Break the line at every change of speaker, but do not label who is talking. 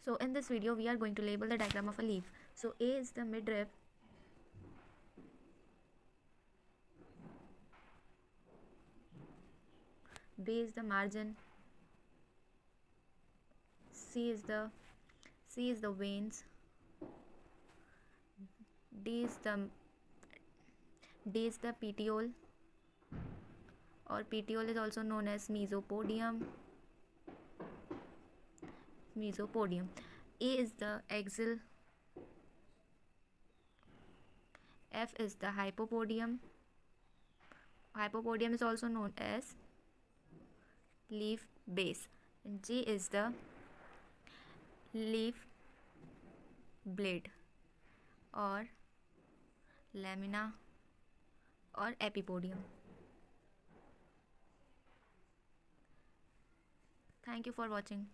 So in this video we are going to label the diagram of a leaf. So A is the midrib, B is the margin, C is the veins, D is the petiole, or petiole is also known as mesopodium. A is the axil, F is the hypopodium. Hypopodium is also known as leaf base, and G is the leaf blade or lamina or epipodium. Thank you for watching.